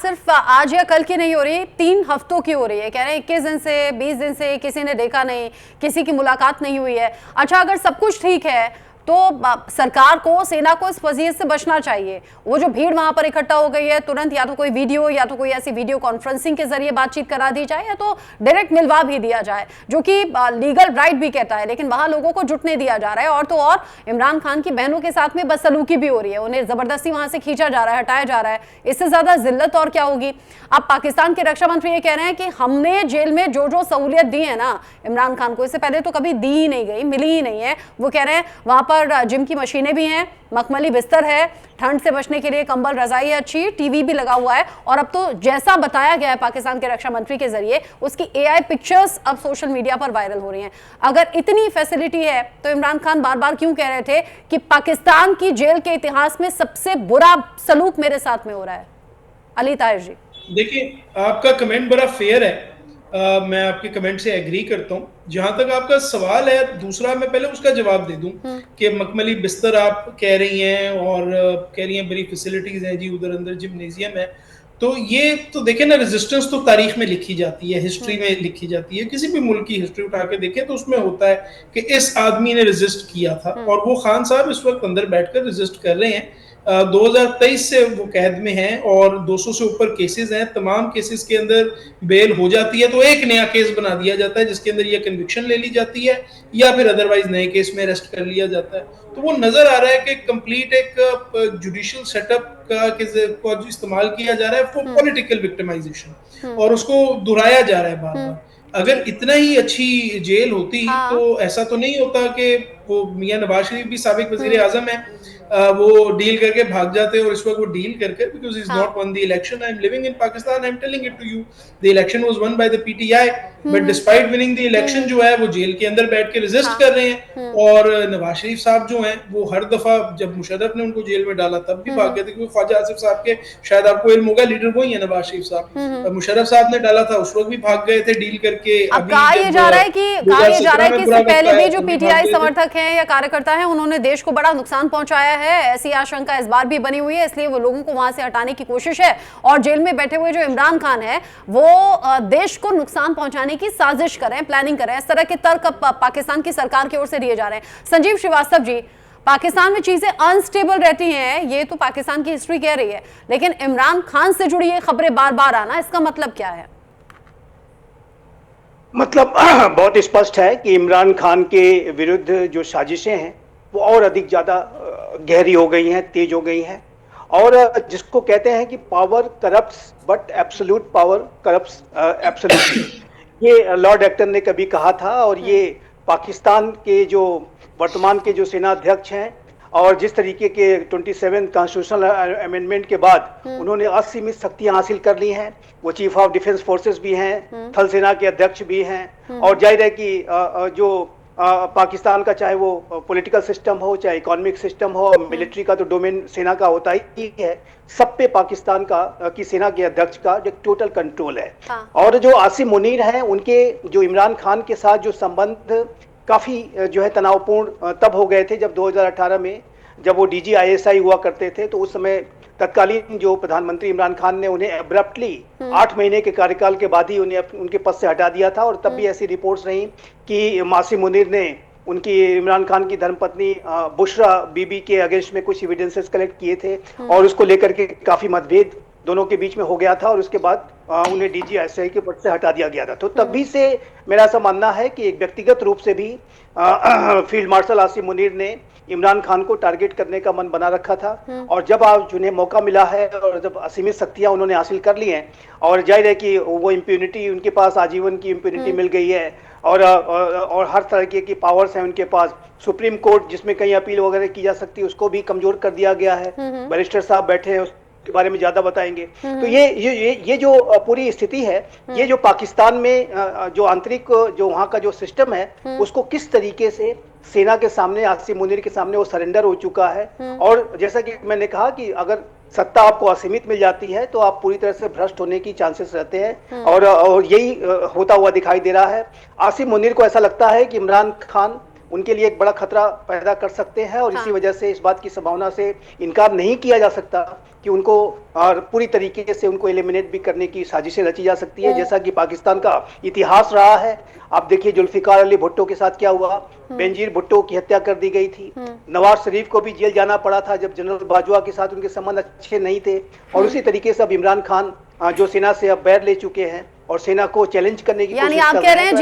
सिर्फ आज या कल की नहीं हो रही, 3 हफ्तों की हो रही है। कह रहे हैं 21 दिन से 20 दिन से किसी ने देखा नहीं, किसी की मुलाकात नहीं हुई है। अच्छा, अगर सब कुछ ठीक है तो सरकार को, सेना को इस वजीयत से बचना चाहिए। वो जो भीड़ वहां पर इकट्ठा हो गई है, तुरंत या तो कोई वीडियो या तो कोई ऐसी वीडियो कॉन्फ्रेंसिंग के जरिए बातचीत करा दी जाए या तो डायरेक्ट मिलवा भी दिया जाए, जो कि लीगल राइट भी कहता है। लेकिन वहां लोगों को जुटने दिया जा रहा है। और तो और इमरान खान की बहनों के साथ में बदसलूकी भी हो रही है, उन्हें जबरदस्ती वहां से खींचा जा रहा है, हटाया जा रहा है। इससे ज्यादा जिल्लत और क्या होगी। अब पाकिस्तान के रक्षा मंत्री ये कह रहे हैं कि हमने जेल में जो जो सहूलियत दी है ना इमरान खान को, इससे पहले तो कभी दी ही नहीं गई, मिली ही नहीं है। वो कह रहे हैं वहां पर जिम की मशीनें भी हैं, मखमली बिस्तर है, ठंड से बचने के लिए कंबल, रजाई है अच्छी, टीवी भी लगा हुआ है। और अब तो जैसा बताया गया है पाकिस्तान के रक्षा मंत्री के जरिए, उसकी एआई पिक्चर्स अब सोशल मीडिया पर वायरल हो रही हैं। अगर इतनी फैसिलिटी है तो इमरान खान बार बार क्यों कह रहे थे कि पाकिस्तान की जेल के इतिहास में सबसे बुरा सलूक मेरे साथ में हो रहा है? अली ताहिर जी, देखिए, आपका कमेंट बड़ा फेयर है। मैं आपके कमेंट से एग्री करता हूँ। जहां तक आपका सवाल है दूसरा, मैं पहले उसका जवाब दे दूं कि मखमली बिस्तर आप कह रही हैं और कह रही हैं बड़ी फैसिलिटीज हैं जी, उधर अंदर जिम्नेजियम है। तो ये तो देखें ना, रेजिस्टेंस तो तारीख में लिखी जाती है, हिस्ट्री में लिखी जाती है। किसी भी मुल्क की हिस्ट्री उठा के देखें तो उसमें होता है कि इस आदमी ने रेजिस्ट किया था और वो खान साहब इस वक्त अंदर बैठकर रेजिस्ट कर रहे हैं। 2023 से वो कैद में हैं और 200 से ऊपर केसेस हैं। तमाम केसेस के अंदर बेल हो जाती है तो एक नया केस बना दिया जाता है जिसके अंदर ये कन्विक्शन ले ली जाती है या फिर अदरवाइज नए केस में अरेस्ट कर लिया जाता है। तो वो नजर आ रहा है कि कंप्लीट एक जुडिशियल सेटअप का इस्तेमाल किया जा रहा है फॉर पॉलिटिकल विक्टिमाइजेशन और उसको दोहराया जा रहा है बार बार। अगर इतना ही अच्छी जेल होती तो ऐसा तो नहीं होता कि वो मियां नवाज शरीफ भी साबिक वजीर आजम है, वो डील करके भाग जाते हैं और इस वक्त वो डील करके, because is not won the election. I am living in Pakistan, I am telling it to you, the election was won by the PTI, but despite winning the election जो है वो जेल के अंदर बैठ के रेजिस्ट कर रहे हैं। और नवाज शरीफ साहब जो हैं वो हर दफा जब मुशर्रफ ने उनको जेल में डाला तब भी भाग गए थे, क्योंकि ख्वाजा आसिफ साहब के, शायद आपको इल्म होगा, लीडर वही है नवाज शरीफ साहब। मुशर्रफ साहब ने डाला था, उस वक्त भी भाग गए थे डील करके। अब कहा यह जा रहा है कि इससे पहले भी जो पीटीआई समर्थक हैं या कार्यकर्ता हैं उन्होंने देश को बड़ा नुकसान पहुंचाया है, ऐसी आशंका इस बार भी बनी हुई है, इसलिए वो लोगों को वहां से हटाने की कोशिश है। और जेल में बैठे हुए जो इमरान खान है वो देश को नुकसान पहुंचाने की साजिश कर रहे हैं, प्लानिंग कर रहे हैं। इस तरह के तर्क पाकिस्तान की सरकार की ओर से दिए जा रहे हैं। संजीव श्रीवास्तव जी, पाकिस्तान में चीजें अनस्टेबल रहती हैं, ये तो पाकिस्तान की हिस्ट्री कह रही है, लेकिन इमरान खान से जुड़ी ये खबरें बार बार आना, इसका मतलब क्या है? मतलब बहुत स्पष्ट है कि इमरान खान के विरुद्ध जो साजिशें हैं वो और अधिक ज्यादा गहरी हो गई हैं, तेज हो गई हैं। और जिसको कहते हैं कि power corrupts but absolute power corrupts absolutely, ये लॉर्ड एक्टन ने कभी कहा था। और ये पाकिस्तान के जो वर्तमान के जो सेना अध्यक्ष हैं और जिस तरीके के 27 कॉन्स्टिट्यूशनल अमेंडमेंट के बाद उन्होंने असीमित शक्तियां हासिल कर ली हैं, वो चीफ ऑफ डिफेंस फोर्सेस भी हैं, थल सेना के अध्यक्ष भी हैं। और जाहिर है कि जो पाकिस्तान का चाहे वो पॉलिटिकल सिस्टम हो, चाहे इकोनॉमिक सिस्टम हो, मिलिट्री का तो डोमेन सेना का होता ही है, सब पे पाकिस्तान का की सेना के अध्यक्ष का जो टोटल कंट्रोल है। और जो आसिम मुनीर हैं, उनके जो इमरान खान के साथ जो संबंध काफी जो है तनावपूर्ण तब हो गए थे जब 2018 में जब वो DGISI हुआ करते थे। तो उस समय तत्कालीन जो प्रधानमंत्री इमरान खान ने उन्हें एब्रप्टली 8 महीने के कार्यकाल के बाद ही उन्हें उनके पद से हटा दिया था। और तब भी ऐसी रिपोर्ट्स रही कि आसिम मुनीर ने उनकी इमरान खान की धर्मपत्नी बुशरा बीबी के अगेंस्ट में कुछ एविडेंसेस कलेक्ट किए थे और उसको लेकर के काफी मतभेद दोनों के बीच में हो गया था और उसके बाद उन्हें DGISI के पद से हटा दिया गया था। तो तभी से मेरा ऐसा मानना है कि एक व्यक्तिगत रूप से भी फील्ड मार्शल आसिम मुनीर ने इमरान खान को टारगेट करने का मन बना रखा था। और जब आज उन्हें मौका मिला है और जब असीमित शक्तियां उन्होंने हासिल कर ली हैं और जाहिर है कि वो इम्प्यूनिटी उनके पास, आजीवन की इम्प्यूनिटी मिल गई है और हर तरीके की पावर्स हैं उनके पास। सुप्रीम कोर्ट जिसमें कहीं अपील वगैरह की जा सकती है उसको भी कमजोर कर दिया गया है। बैरिस्टर साहब बैठे हैं, के बारे में ज्यादा बताएंगे। तो ये जो पूरी स्थिति है, ये जो पाकिस्तान में जो आंतरिक जो वहां का जो सिस्टम है उसको किस तरीके से सेना के सामने, आसिम मुनीर के सामने वो सरेंडर हो चुका है। और जैसा कि मैंने कहा कि अगर सत्ता आपको असीमित मिल जाती है तो आप पूरी तरह से भ्रष्ट होने की चांसेस रहते हैं और यही होता हुआ दिखाई दे रहा है। आसिम मुनीर को ऐसा लगता है कि इमरान खान उनके लिए एक बड़ा खतरा पैदा कर सकते हैं, और इसी वजह से इस बात की संभावना से इनकार नहीं किया जा सकता कि उनको पूरी तरीके से उनको एलिमिनेट भी करने की साजिशें रची जा सकती है, जैसा कि पाकिस्तान का इतिहास रहा है। आप देखिए जुल्फिकार अली भुट्टो के साथ क्या हुआ, बेनजीर भुट्टो की हत्या कर दी गई थी, नवाज शरीफ को भी जेल जाना पड़ा था जब जनरल बाजवा के साथ उनके संबंध अच्छे नहीं थे। और उसी तरीके से अब इमरान खान जो सेना से अब बैर ले चुके हैं और सेना को चैलेंज करने की यानी कोशिश आप कर कह रहे हैं। हैं